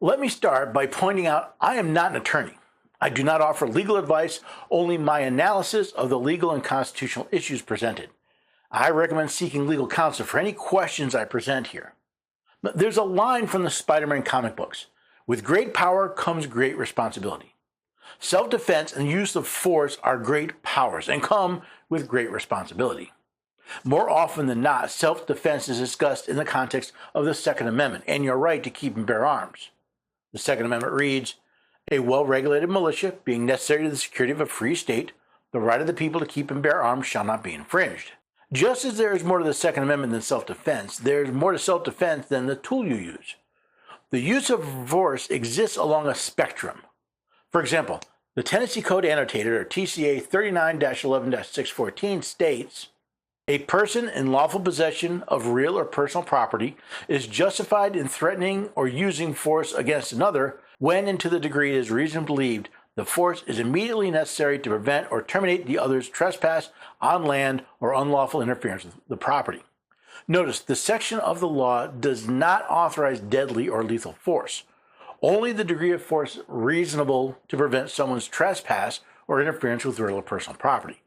Let me start by pointing out I am not an attorney. I do not offer legal advice, only my analysis of the legal and constitutional issues presented. I recommend seeking legal counsel for any questions I present here. There's a line from the Spider-Man comic books. With great power comes great responsibility. Self-defense and use of force are great powers and come with great responsibility. More often than not, self-defense is discussed in the context of the Second Amendment and your right to keep and bear arms. The Second Amendment reads, a well-regulated militia being necessary to the security of a free state, the right of the people to keep and bear arms shall not be infringed. Just as there is more to the Second Amendment than self-defense, there is more to self-defense than the tool you use. The use of force exists along a spectrum. For example, the Tennessee Code Annotated, or TCA 39-11-614, states, a person in lawful possession of real or personal property is justified in threatening or using force against another when and to the degree it is reasonably believed the force is immediately necessary to prevent or terminate the other's trespass on land or unlawful interference with the property. Notice, the section of the law does not authorize deadly or lethal force, only the degree of force reasonable to prevent someone's trespass or interference with real or personal property.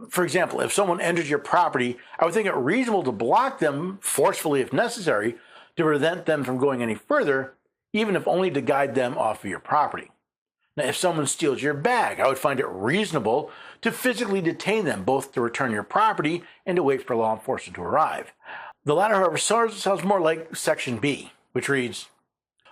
For example, if someone enters your property, I would think it reasonable to block them forcefully if necessary to prevent them from going any further, even if only to guide them off of your property. Now, if someone steals your bag, I would find it reasonable to physically detain them, both to return your property and to wait for law enforcement to arrive. The latter, however, sounds more like Section B, which reads,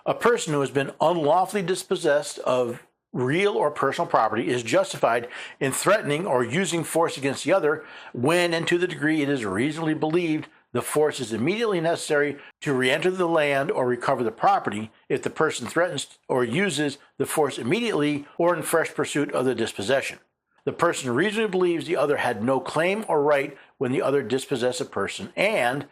a person who has been unlawfully dispossessed of real or personal property is justified in threatening or using force against the other when and to the degree it is reasonably believed the force is immediately necessary to re-enter the land or recover the property if the person threatens or uses the force immediately or in fresh pursuit of the dispossession. The person reasonably believes the other had no claim or right when the other dispossessed a person, and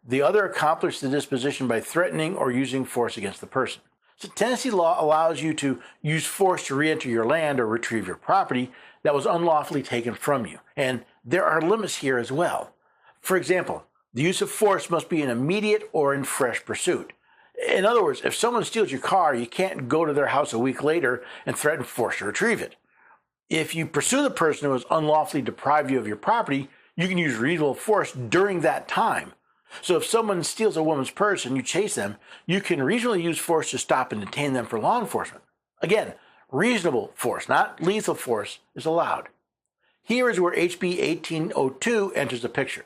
the other accomplished the disposition by threatening or using force against the person. So Tennessee law allows you to use force to re-enter your land or retrieve your property that was unlawfully taken from you. And there are limits here as well. For example, the use of force must be in immediate or in fresh pursuit. In other words, if someone steals your car, you can't go to their house a week later and threaten force to retrieve it. If you pursue the person who has unlawfully deprived you of your property, you can use reasonable force during that time. So if someone steals a woman's purse and you chase them, you can reasonably use force to stop and detain them for law enforcement. Again, reasonable force, not lethal force, is allowed. Here is where HB 1802 enters the picture.